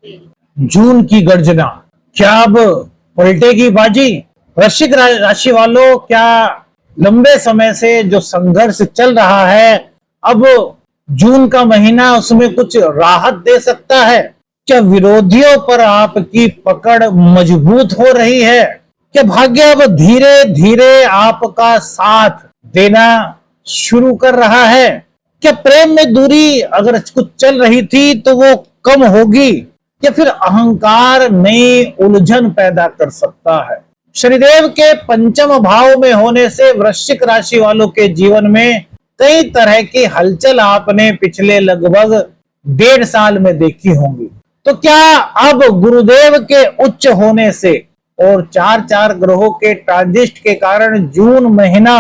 जून की गर्जना, क्या अब पलटेगी बाजी? वृश्चिक राशि वालों, क्या लंबे समय से जो संघर्ष चल रहा है, अब जून का महीना उसमें कुछ राहत दे सकता है? क्या विरोधियों पर आपकी पकड़ मजबूत हो रही है? क्या भाग्य अब धीरे धीरे आपका साथ देना शुरू कर रहा है? क्या प्रेम में दूरी अगर कुछ चल रही थी तो वो कम होगी, या फिर अहंकार नई उलझन पैदा कर सकता है? शनिदेव के पंचम भाव में होने से वृश्चिक राशि वालों के जीवन में कई तरह की हलचल आपने पिछले लगभग 1.5 साल में देखी होंगी। तो क्या अब गुरुदेव के उच्च होने से और 4 ग्रहों के ट्रांजिट के कारण जून महीना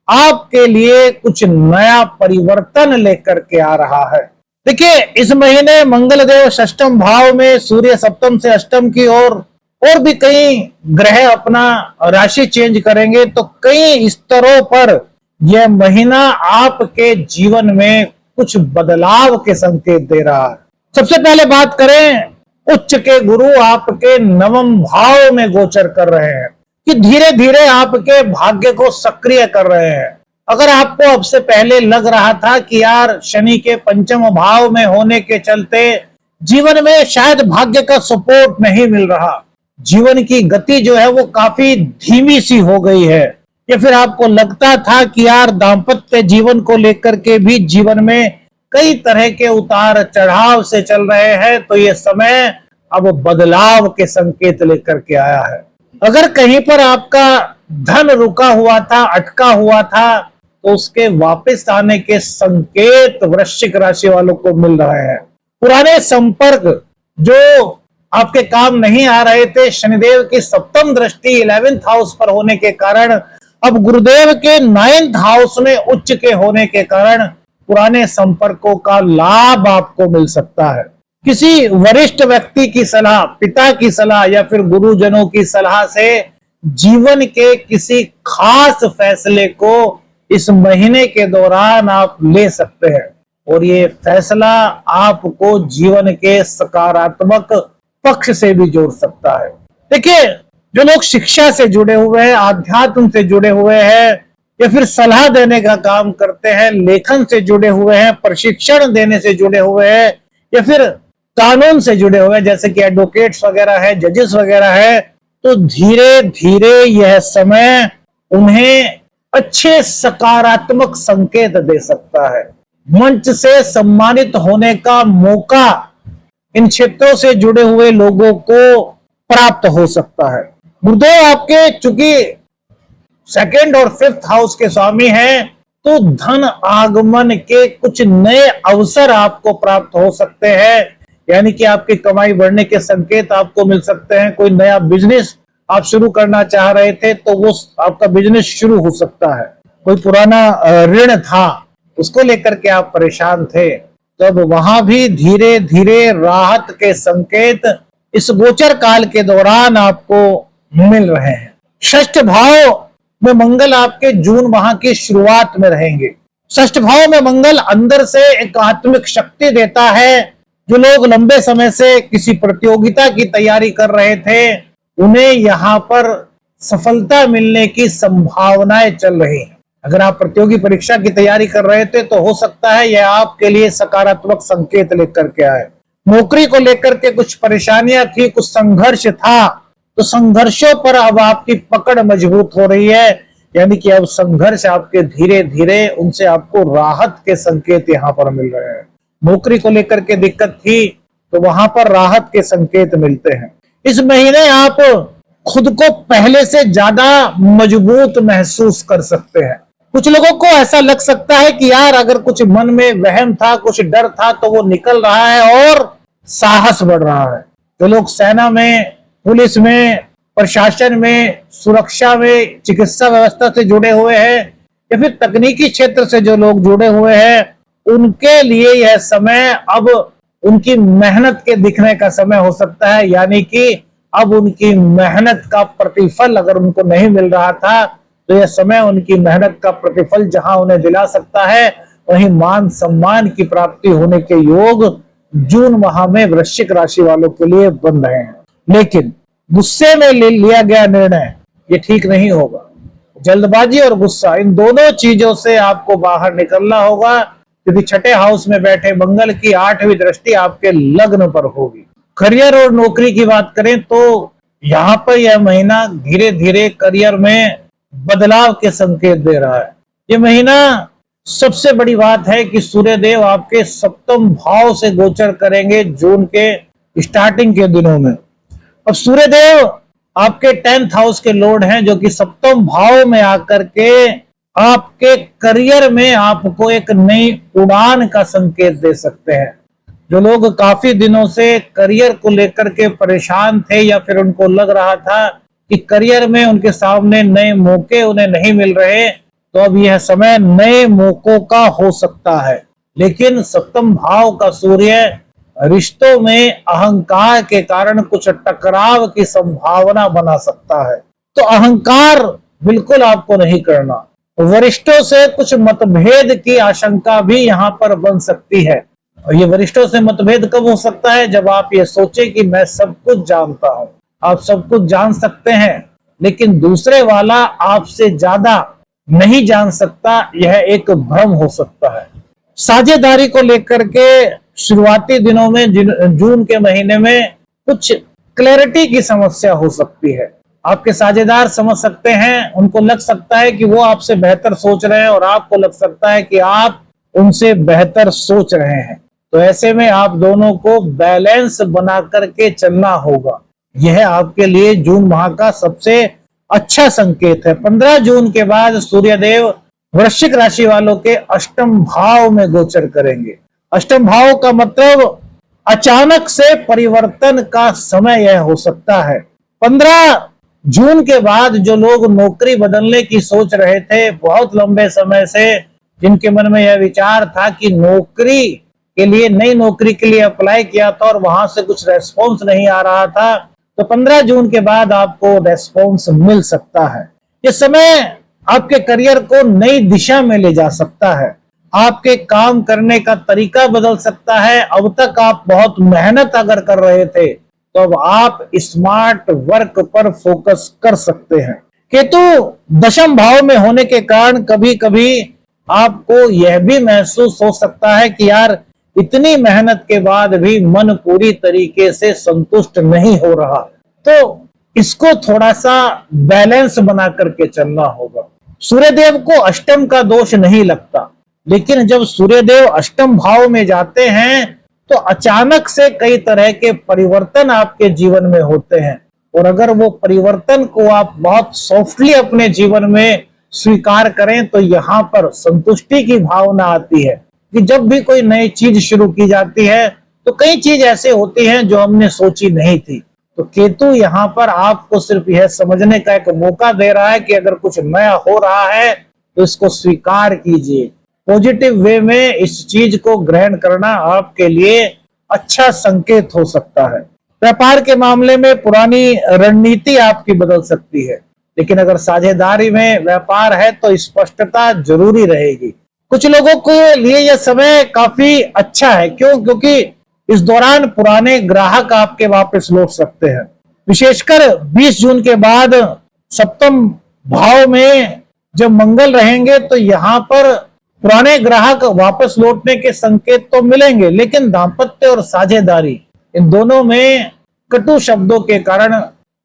आपके लिए कुछ नया परिवर्तन लेकर के आ रहा है? देखिए, इस महीने मंगल देव षष्ठम भाव में, सूर्य सप्तम से अष्टम की ओर और भी कई ग्रह अपना राशि चेंज करेंगे, तो कई स्तरों पर यह महीना आपके जीवन में कुछ बदलाव के संकेत दे रहा है। सबसे पहले बात करें, उच्च के गुरु आपके नवम भाव में गोचर कर रहे हैं कि धीरे धीरे आपके भाग्य को सक्रिय कर रहे हैं। अगर आपको अब से पहले लग रहा था कि यार शनि के पंचम भाव में होने के चलते जीवन में शायद भाग्य का सपोर्ट नहीं मिल रहा, जीवन की गति जो है वो काफी धीमी सी हो गई है, या फिर आपको लगता था कि यार दाम्पत्य जीवन को लेकर के भी जीवन में कई तरह के उतार चढ़ाव से चल रहे हैं, तो ये समय अब बदलाव के संकेत लेकर के आया है। अगर कहीं पर आपका धन रुका हुआ था, अटका हुआ था, तो उसके वापस आने के संकेत वृश्चिक राशि वालों को मिल रहे हैं। पुराने संपर्क जो आपके काम नहीं आ रहे थे, शनिदेव की सप्तम दृष्टि 11th हाउस पर होने के कारण, अब गुरुदेव के 9th हाउस में उच्च के होने के कारण पुराने संपर्कों का लाभ आपको मिल सकता है। किसी वरिष्ठ व्यक्ति की सलाह, पिता की सलाह या फिर गुरुजनों की सलाह से जीवन के किसी खास फैसले को इस महीने के दौरान आप ले सकते हैं, और ये फैसला आपको जीवन के सकारात्मक पक्ष से भी जोड़ सकता है। देखिए, जो लोग शिक्षा से जुड़े हुए हैं, आध्यात्म से जुड़े हुए हैं, या फिर सलाह देने का काम करते हैं, लेखन से जुड़े हुए हैं, प्रशिक्षण देने से जुड़े हुए हैं, या फिर कानून से जुड़े हुए हैं, जैसे कि एडवोकेट्स वगैरह है, जजेस वगैरह है, तो धीरे धीरे यह समय उन्हें अच्छे सकारात्मक संकेत दे सकता है। मंच से सम्मानित होने का मौका इन क्षेत्रों से जुड़े हुए लोगों को प्राप्त हो सकता है। गुरुदेव आपके चूंकि 2nd और 5th हाउस के स्वामी हैं, तो धन आगमन के कुछ नए अवसर आपको प्राप्त हो सकते हैं, यानी कि आपकी कमाई बढ़ने के संकेत आपको मिल सकते हैं। कोई नया बिजनेस आप शुरू करना चाह रहे थे तो वो आपका बिजनेस शुरू हो सकता है। कोई पुराना ऋण था, उसको लेकर के आप परेशान थे, तो अब वहां भी धीरे धीरे राहत के संकेत इस गोचर काल के दौरान आपको मिल रहे हैं। षष्ठ भाव में मंगल आपके जून माह की शुरुआत में रहेंगे। षष्ठ भाव में मंगल अंदर से एक आत्मिक शक्ति देता है। जो लोग लंबे समय से किसी प्रतियोगिता की तैयारी कर रहे थे, उन्हें यहाँ पर सफलता मिलने की संभावनाएं चल रही हैं। अगर आप प्रतियोगी परीक्षा की तैयारी कर रहे थे तो हो सकता है यह आपके लिए सकारात्मक संकेत लेकर के आए। नौकरी को लेकर के कुछ परेशानियां थी, कुछ संघर्ष था, तो संघर्षों पर अब आपकी पकड़ मजबूत हो रही है, यानी कि अब संघर्ष आपके धीरे धीरे उनसे आपको राहत के संकेत यहाँ पर मिल रहे हैं। नौकरी को लेकर के दिक्कत थी तो वहां पर राहत के संकेत मिलते हैं। इस महीने आप खुद को पहले से ज्यादा मजबूत महसूस कर सकते हैं। कुछ लोगों को ऐसा लग सकता है कि यार अगर कुछ मन में वहम था, कुछ डर था, तो वो निकल रहा है और साहस बढ़ रहा है। जो लोग सेना में, पुलिस में, प्रशासन में, सुरक्षा में, चिकित्सा व्यवस्था से जुड़े हुए हैं, या फिर तकनीकी क्षेत्र से जो लोग जुड़े हुए हैं, उनके लिए यह समय अब उनकी मेहनत के दिखने का समय हो सकता है। यानी कि अब उनकी मेहनत का प्रतिफल अगर उनको नहीं मिल रहा था, तो यह समय उनकी मेहनत का प्रतिफल जहां उन्हें दिला सकता है, वहीं मान सम्मान की प्राप्ति होने के योग जून माह में वृश्चिक राशि वालों के लिए बन रहे हैं। लेकिन गुस्से में लिया गया निर्णय ये ठीक नहीं होगा। जल्दबाजी और गुस्सा, इन दोनों चीजों से आपको बाहर निकलना होगा, क्योंकि छठे हाउस में बैठे मंगल की 8वीं दृष्टि आपके लग्न पर होगी। करियर और नौकरी की बात करें तो यहाँ पर यह महीना धीरे धीरे करियर में बदलाव के संकेत दे रहा है। ये महीना, सबसे बड़ी बात है कि सूर्य देव आपके सप्तम भाव से गोचर करेंगे जून के स्टार्टिंग के दिनों में। अब सूर्य देव आपके 10th हाउस के लॉर्ड हैं, जो कि सप्तम भाव में आकर के आपके करियर में आपको एक नई उड़ान का संकेत दे सकते हैं। जो लोग काफी दिनों से करियर को लेकर के परेशान थे या फिर उनको लग रहा था कि करियर में उनके सामने नए मौके उन्हें नहीं मिल रहे, तो अब यह समय नए मौकों का हो सकता है। लेकिन सप्तम भाव का सूर्य रिश्तों में अहंकार के कारण कुछ टकराव की संभावना बना सकता है, तो अहंकार बिल्कुल आपको नहीं करना। वरिष्ठों से कुछ मतभेद की आशंका भी यहाँ पर बन सकती है। और ये वरिष्ठों से मतभेद कब हो सकता है? जब आप ये सोचे कि मैं सब कुछ जानता हूं। आप सब कुछ जान सकते हैं, लेकिन दूसरे वाला आपसे ज्यादा नहीं जान सकता, यह एक भ्रम हो सकता है। साझेदारी को लेकर के शुरुआती दिनों में जून के महीने में कुछ क्लैरिटी की समस्या हो सकती है। आपके साझेदार समझ सकते हैं, उनको लग सकता है कि वो आपसे बेहतर सोच रहे हैं और आपको लग सकता है कि आप उनसे बेहतर सोच रहे हैं। तो ऐसे में आप दोनों को बैलेंस बना करके चलना होगा। यह आपके लिए जून माह का सबसे अच्छा संकेत है। 15 जून के बाद सूर्यदेव वृश्चिक राशि वालों के अष्टम भाव में गोचर करेंगे। अष्टम भाव का मतलब अचानक से परिवर्तन का समय यह हो सकता है। 15 जून के बाद जो लोग नौकरी बदलने की सोच रहे थे बहुत लंबे समय से, जिनके मन में यह विचार था कि नौकरी के लिए, नई नौकरी के लिए अप्लाई किया था और वहां से कुछ रेस्पॉन्स नहीं आ रहा था, तो 15 जून के बाद आपको रेस्पॉन्स मिल सकता है। ये समय आपके करियर को नई दिशा में ले जा सकता है। आपके काम करने का तरीका बदल सकता है। अब तक आप बहुत मेहनत अगर कर रहे थे, तो अब आप स्मार्ट वर्क पर फोकस कर सकते हैं। केतु दशम भाव में होने के कारण कभी कभी आपको यह भी महसूस हो सकता है कि यार इतनी मेहनत के बाद भी मन पूरी तरीके से संतुष्ट नहीं हो रहा, तो इसको थोड़ा सा बैलेंस बना करके चलना होगा। सूर्यदेव को अष्टम का दोष नहीं लगता, लेकिन जब सूर्यदेव अष्टम भाव में जाते हैं तो अचानक से कई तरह के परिवर्तन आपके जीवन में होते हैं, और अगर वो परिवर्तन को आप बहुत सॉफ्टली अपने जीवन में स्वीकार करें तो यहाँ पर संतुष्टि की भावना आती है कि जब भी कोई नई चीज शुरू की जाती है तो कई चीज ऐसे होती हैं जो हमने सोची नहीं थी। तो केतु यहाँ पर आपको सिर्फ यह समझने का एक मौका दे रहा है कि अगर कुछ नया हो रहा है तो इसको स्वीकार कीजिए। पॉजिटिव वे में इस चीज को ग्रहण करना आपके लिए अच्छा संकेत हो सकता है। व्यापार के मामले में पुरानी रणनीति आपकी बदल सकती है, लेकिन अगर साझेदारी में व्यापार है तो स्पष्टता जरूरी रहेगी। कुछ लोगों के लिए यह समय काफी अच्छा है। क्यों? क्योंकि इस दौरान पुराने ग्राहक आपके वापस लौट सकते हैं। विशेषकर 20 जून के बाद सप्तम भाव में जब मंगल रहेंगे तो यहाँ पर पुराने ग्राहक वापस लौटने के संकेत तो मिलेंगे, लेकिन दांपत्य और साझेदारी, इन दोनों में कटु शब्दों के कारण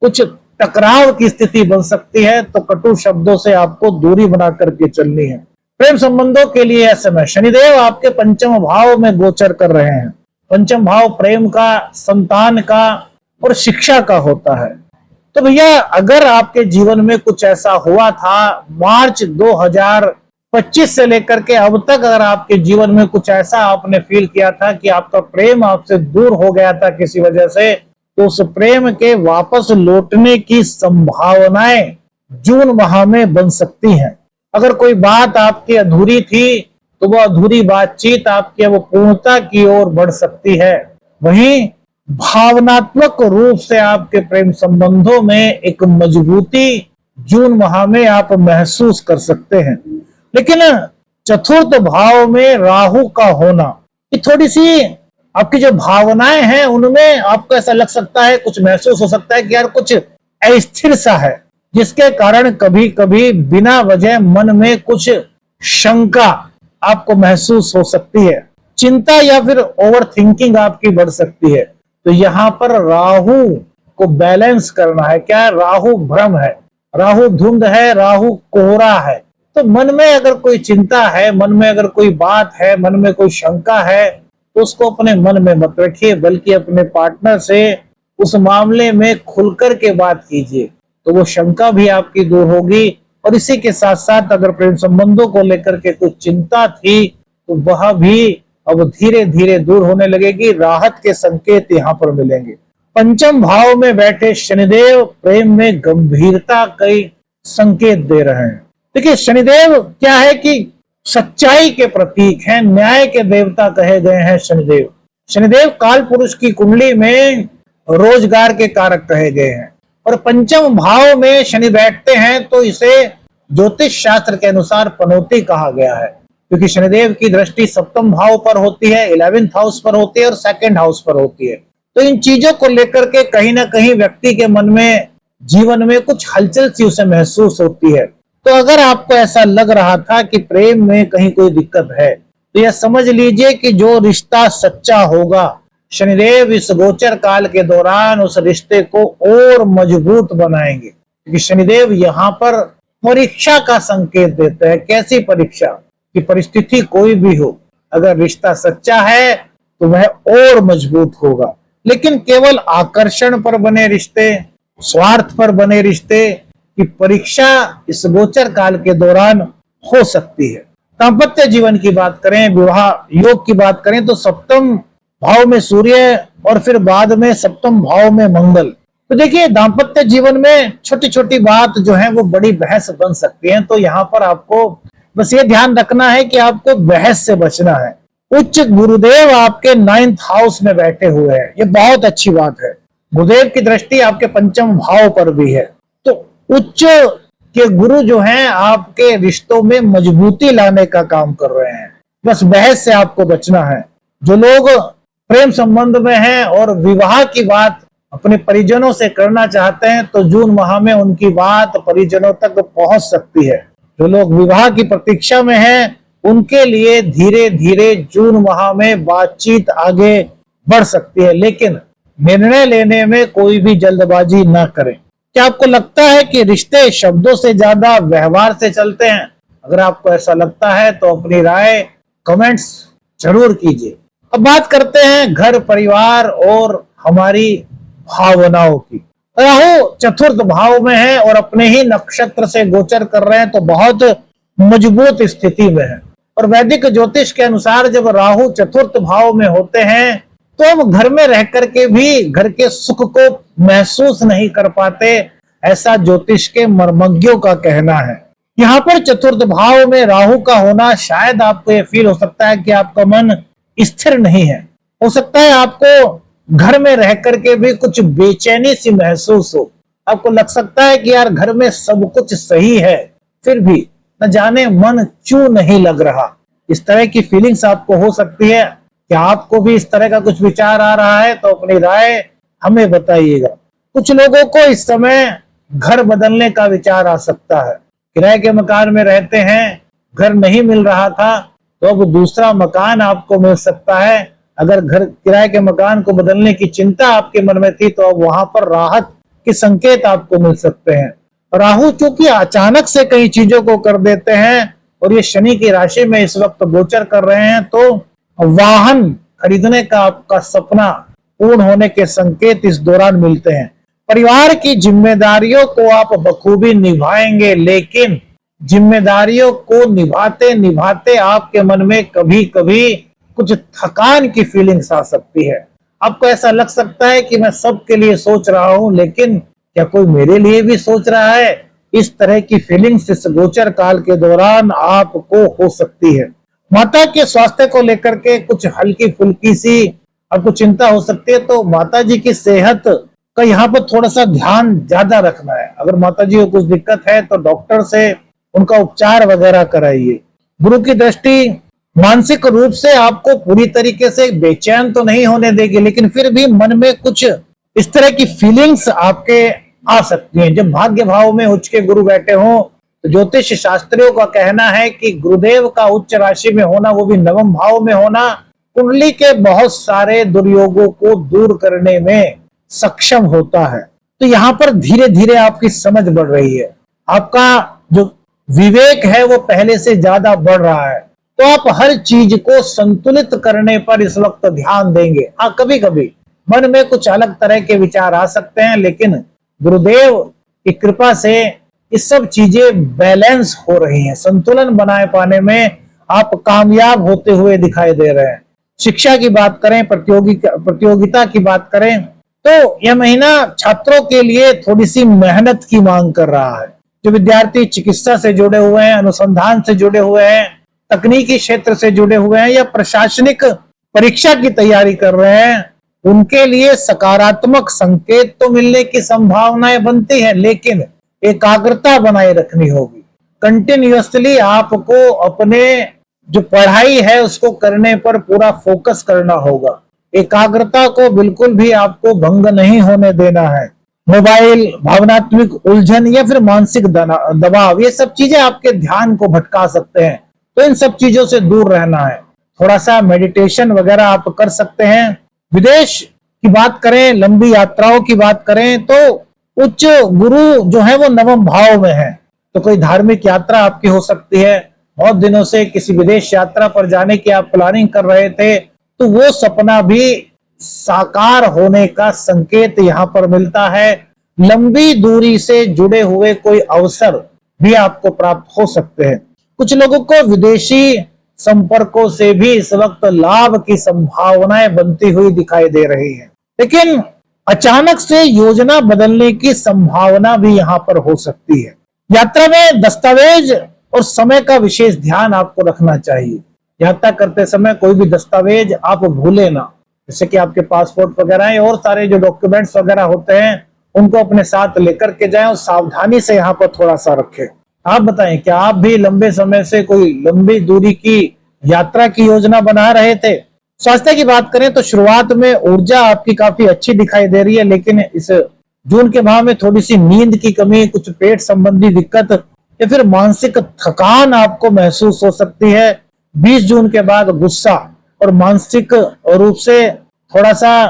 कुछ टकराव की स्थिति बन सकती है। तो कटु शब्दों से आपको दूरी बना करके चलनी है। प्रेम संबंधों के लिए यह समय, शनिदेव आपके पंचम भाव में गोचर कर रहे हैं। पंचम भाव प्रेम का, संतान का और शिक्षा का होता है। तो भैया अगर आपके जीवन में कुछ ऐसा हुआ था मार्च 2025 से लेकर के अब तक, अगर आपके जीवन में कुछ ऐसा आपने फील किया था कि आपका प्रेम आपसे दूर हो गया था किसी वजह से, तो उस प्रेम के वापस लौटने की संभावनाएं जून माह में बन सकती हैं। अगर कोई बात आपकी अधूरी थी तो वो अधूरी बातचीत आपकी वो पूर्णता की ओर बढ़ सकती है। वहीं भावनात्मक रूप से आपके प्रेम संबंधों में एक मजबूती जून माह में आप महसूस कर सकते हैं। लेकिन चतुर्थ भाव में राहु का होना ये थोड़ी सी आपकी जो भावनाएं हैं उनमें आपको ऐसा लग सकता है, कुछ महसूस हो सकता है कि यार कुछ अस्थिर सा है, जिसके कारण कभी कभी बिना वजह मन में कुछ शंका आपको महसूस हो सकती है, चिंता या फिर ओवर थिंकिंग आपकी बढ़ सकती है। तो यहाँ पर राहु को बैलेंस करना है। क्या है? राहु भ्रम है, राहु धुंध है, राहु कोहरा है। तो मन में अगर कोई चिंता है, मन में अगर कोई बात है, मन में कोई शंका है, तो उसको अपने मन में मत रखिए, बल्कि अपने पार्टनर से उस मामले में खुलकर के बात कीजिए, तो वो शंका भी आपकी दूर होगी। और इसी के साथ साथ अगर प्रेम संबंधों को लेकर के कुछ चिंता थी तो वह भी अब धीरे धीरे दूर होने लगेगी। राहत के संकेत यहाँ पर मिलेंगे। पंचम भाव में बैठे शनिदेव प्रेम में गंभीरता कई संकेत दे रहे हैं। देखिए, शनिदेव क्या है कि सच्चाई के प्रतीक हैं, न्याय के देवता कहे गए हैं शनिदेव। शनिदेव काल पुरुष की कुंडली में रोजगार के कारक कहे गए हैं। और पंचम भाव में शनि बैठते हैं तो इसे ज्योतिष शास्त्र के अनुसार पनौती कहा गया है, क्योंकि शनिदेव की दृष्टि सप्तम भाव पर होती है, 11th हाउस पर होती है और 2nd हाउस पर होती है। तो इन चीजों को लेकर के कहीं ना कहीं व्यक्ति के मन में, जीवन में कुछ हलचल सी उसे महसूस होती है। तो अगर आपको ऐसा लग रहा था कि प्रेम में कहीं कोई दिक्कत है, तो यह समझ लीजिए कि जो रिश्ता सच्चा होगा, शनिदेव इस गोचर काल के दौरान उस रिश्ते को और मजबूत बनाएंगे। क्योंकि शनिदेव यहाँ पर परीक्षा का संकेत देते हैं। कैसी परीक्षा? कि परिस्थिति कोई भी हो, अगर रिश्ता सच्चा है तो वह और मजबूत होगा। लेकिन केवल आकर्षण पर बने रिश्ते, स्वार्थ पर बने रिश्ते की परीक्षा इस गोचर काल के दौरान हो सकती है। दाम्पत्य जीवन की बात करें, विवाह योग की बात करें, तो सप्तम भाव में सूर्य और फिर बाद में सप्तम भाव में मंगल। तो देखिए, दाम्पत्य जीवन में छोटी छोटी बात जो है वो बड़ी बहस बन सकती है। तो यहाँ पर आपको बस ये ध्यान रखना है कि आपको बहस से बचना है। उच्च गुरुदेव आपके 9th हाउस में बैठे हुए हैं, ये बहुत अच्छी बात है। गुरुदेव की दृष्टि आपके पंचम भाव पर भी है। तो उच्च के गुरु जो हैं आपके रिश्तों में मजबूती लाने का काम कर रहे हैं। बस बहस से आपको बचना है। जो लोग प्रेम संबंध में हैं और विवाह की बात अपने परिजनों से करना चाहते हैं, तो जून माह में उनकी बात परिजनों तक पहुंच सकती है। जो लोग विवाह की प्रतीक्षा में हैं, उनके लिए धीरे धीरे जून माह में बातचीत आगे बढ़ सकती है। लेकिन निर्णय लेने में कोई भी जल्दबाजी ना करें। क्या आपको लगता है कि रिश्ते शब्दों से ज्यादा व्यवहार से चलते हैं? अगर आपको ऐसा लगता है तो अपनी राय कमेंट्स जरूर कीजिए। अब बात करते हैं घर परिवार और हमारी भावनाओं की। राहु 4th भाव में है और अपने ही नक्षत्र से गोचर कर रहे हैं, तो बहुत मजबूत स्थिति में है। और वैदिक ज्योतिष के अनुसार जब राहु 4th भाव में होते हैं तो हम घर में रह करके भी घर के सुख को महसूस नहीं कर पाते, ऐसा ज्योतिष के मर्मज्ञों का कहना है। यहाँ पर 4th भाव में राहु का होना, शायद आपको ये फील हो सकता है कि आपका मन स्थिर नहीं है। हो सकता है आपको घर में रह करके भी कुछ बेचैनी सी महसूस हो। आपको लग सकता है कि यार घर में सब कुछ सही है, फिर भी न जाने मन क्यों नहीं लग रहा। इस तरह की फीलिंग्स आपको हो सकती है। क्या आपको भी इस तरह का कुछ विचार आ रहा है? तो अपनी राय हमें बताइएगा। कुछ लोगों को इस समय घर बदलने का विचार आ सकता है। किराए के मकान में रहते हैं, घर नहीं मिल रहा था, तो अब दूसरा मकान आपको मिल सकता है। अगर घर किराए के मकान को बदलने की चिंता आपके मन में थी, तो अब वहां पर राहत के संकेत आपको मिल सकते हैं। राहु चूंकि अचानक से कई चीजों को कर देते हैं और ये शनि की राशि में इस वक्त गोचर कर रहे हैं, तो वाहन खरीदने का आपका सपना पूर्ण होने के संकेत इस दौरान मिलते हैं। परिवार की जिम्मेदारियों को आप बखूबी निभाएंगे, लेकिन जिम्मेदारियों को निभाते निभाते आपके मन में कभी कभी कुछ थकान की फीलिंग्स आ सकती है। आपको ऐसा लग सकता है कि मैं सबके लिए सोच रहा हूं, लेकिन क्या कोई मेरे लिए भी सोच रहा है? इस तरह की फीलिंग्स इस गोचर काल के दौरान आपको हो सकती है। माता के स्वास्थ्य को लेकर के कुछ हल्की फुल्की सी आपको चिंता हो सकती है, तो माता जी की सेहत का यहाँ पर थोड़ा सा ध्यान ज्यादा रखना है। अगर माता जी को कुछ दिक्कत है तो डॉक्टर से उनका उपचार वगैरह कराइए। गुरु की दृष्टि मानसिक रूप से आपको पूरी तरीके से बेचैन तो नहीं होने देगी, लेकिन फिर भी मन में कुछ इस तरह की फीलिंग्स आपके आ सकती हैं। जब भाग्य भाव में उच्च के गुरु बैठे हों तो ज्योतिष शास्त्रियों का कहना है कि गुरुदेव का उच्च राशि में होना, वो भी नवम भाव में होना, कुंडली के बहुत सारे दुर्योगों को दूर करने में सक्षम होता है। तो यहाँ पर धीरे धीरे आपकी समझ बढ़ रही है, आपका जो विवेक है वो पहले से ज्यादा बढ़ रहा है। तो आप हर चीज को संतुलित करने पर इस वक्त ध्यान देंगे। हाँ, कभी कभी मन में कुछ अलग तरह के विचार आ सकते हैं, लेकिन गुरुदेव की कृपा से ये सब चीजें बैलेंस हो रही हैं। संतुलन बनाए पाने में आप कामयाब होते हुए दिखाई दे रहे हैं। शिक्षा की बात करें, प्रतियोगिता की बात करें, तो यह महीना छात्रों के लिए थोड़ी सी मेहनत की मांग कर रहा है। जो विद्यार्थी चिकित्सा से जुड़े हुए हैं, अनुसंधान से जुड़े हुए हैं, तकनीकी क्षेत्र से जुड़े हुए हैं या प्रशासनिक परीक्षा की तैयारी कर रहे हैं, उनके लिए सकारात्मक संकेत तो मिलने की संभावनाएं बनती है, लेकिन एकाग्रता बनाए रखनी होगी। कंटिन्यूअसली आपको अपने जो पढ़ाई है उसको करने पर पूरा फोकस करना होगा। एकाग्रता को बिल्कुल भी आपको भंग नहीं होने देना है। मोबाइल, भावनात्मक उलझन या फिर मानसिक दबाव, ये सब चीजें आपके ध्यान को भटका सकते हैं, तो इन सब चीजों से दूर रहना है। थोड़ा सा मेडिटेशन वगैरह आप कर सकते हैं। विदेश की बात करें, लंबी यात्राओं की बात करें, तो उच्च गुरु जो है वो नवम भाव में है, तो कोई धार्मिक यात्रा आपकी हो सकती है। बहुत दिनों से किसी विदेश यात्रा पर जाने की आप प्लानिंग कर रहे थे, तो वो सपना भी साकार होने का संकेत यहाँ पर मिलता है। लंबी दूरी से जुड़े हुए कोई अवसर भी आपको प्राप्त हो सकते हैं। कुछ लोगों को विदेशी संपर्कों से भी इस वक्त लाभ की संभावनाएं बनती हुई दिखाई दे रही है, लेकिन अचानक से योजना बदलने की संभावना भी यहाँ पर हो सकती है। यात्रा में दस्तावेज और समय का विशेष ध्यान आपको रखना चाहिए। यात्रा करते समय कोई भी दस्तावेज आप भूले ना, जैसे कि आपके पासपोर्ट वगैरह और सारे जो डॉक्यूमेंट्स वगैरह होते हैं उनको अपने साथ लेकर के जाएं और सावधानी से यहाँ पर थोड़ा सा रखें। आप बताएं, क्या आप भी लंबे समय से कोई लंबी दूरी की यात्रा की योजना बना रहे थे? स्वास्थ्य की बात करें तो शुरुआत में ऊर्जा आपकी काफी अच्छी दिखाई दे रही है, लेकिन इस जून के माह में थोड़ी सी नींद की कमी, कुछ पेट संबंधी दिक्कत या फिर मानसिक थकान आपको महसूस हो सकती है। 20 जून के बाद गुस्सा और मानसिक रूप से थोड़ा सा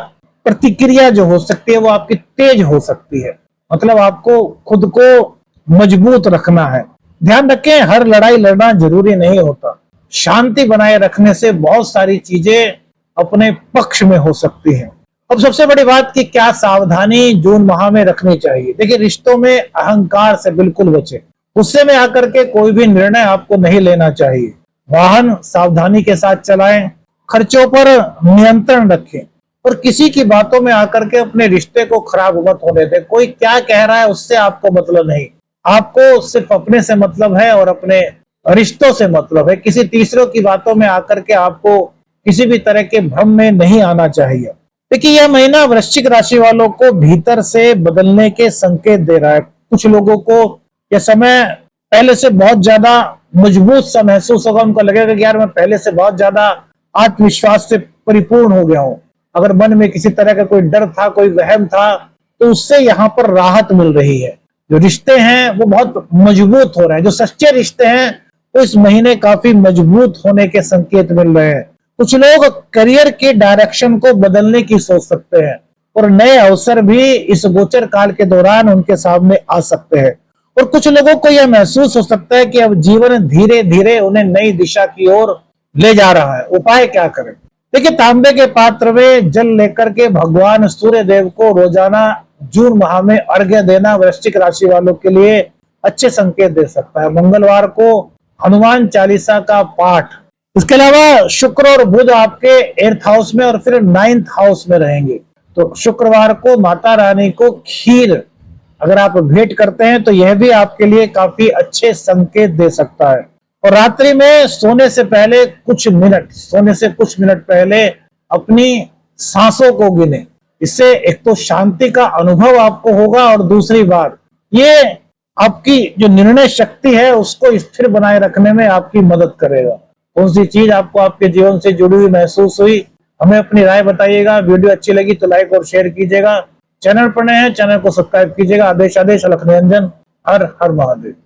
प्रतिक्रिया जो हो सकती है वो आपकी तेज हो सकती है। मतलब आपको खुद को मजबूत रखना है। ध्यान रखें, हर लड़ाई लड़ना जरूरी नहीं होता। शांति बनाए रखने से बहुत सारी चीजें अपने पक्ष में हो सकती हैं। अब सबसे बड़ी बात कि क्या सावधानी जून माह में रखनी चाहिए। देखिए, रिश्तों में अहंकार से बिल्कुल बचें। गुस्से में आकर के कोई भी निर्णय आपको नहीं लेना चाहिए। वाहन सावधानी के साथ चलाएं, खर्चों पर नियंत्रण रखें और किसी की बातों में आकर के अपने रिश्ते को खराब मत होने दें। कोई क्या कह रहा है उससे आपको मतलब नहीं, आपको सिर्फ अपने से मतलब है और अपने रिश्तों से मतलब है। किसी तीसरों की बातों में आकर के आपको किसी भी तरह के भ्रम में नहीं आना चाहिए। देखिए, यह महीना वृश्चिक राशि वालों को भीतर से बदलने के संकेत दे रहा है। कुछ लोगों को यह समय पहले से बहुत ज्यादा मजबूत सा महसूस होगा। उनको लगेगा कि यार मैं पहले से बहुत ज्यादा आत्मविश्वास से परिपूर्ण हो गया हूं। अगर मन में किसी तरह का कोई डर था, कोई वहम था, तो उससे यहाँ पर राहत मिल रही है। जो रिश्ते हैं वो बहुत मजबूत हो रहे हैं। जो सच्चे रिश्ते हैं वो इस महीने काफी मजबूत होने के संकेत मिल रहे हैं। कुछ लोग करियर के डायरेक्शन को बदलने की सोच सकते हैं और नए अवसर भी इस गोचर काल के दौरान उनके सामने आ सकते हैं। और कुछ लोगों को यह महसूस हो सकता है कि अब जीवन धीरे धीरे उन्हें नई दिशा की ओर ले जा रहा है। उपाय क्या करें? देखिए, तांबे के पात्र में जल लेकर के भगवान सूर्य देव को रोजाना जून माह में अर्घ्य देना वृश्चिक राशि वालों के लिए अच्छे संकेत दे सकता है। मंगलवार को हनुमान चालीसा का पाठ। इसके अलावा शुक्र और बुध आपके 8th हाउस में और फिर 9th हाउस में रहेंगे, तो शुक्रवार को माता रानी को खीर अगर आप भेंट करते हैं तो यह भी आपके लिए काफी अच्छे संकेत दे सकता है। और रात्रि में सोने से कुछ मिनट पहले अपनी सांसों को गिने। इससे एक तो शांति का अनुभव आपको होगा और दूसरी बात ये आपकी जो निर्णय शक्ति है उसको स्थिर बनाए रखने में आपकी मदद करेगा। कौन सी चीज आपको आपके जीवन से जुड़ी हुई महसूस हुई, हमें अपनी राय बताइएगा। वीडियो अच्छी लगी तो लाइक और शेयर कीजिएगा। चैनल पर नए हैं, चैनल को सब्सक्राइब कीजिएगा। आदेश आदेश अलख निरंजन। हर हर महादेव।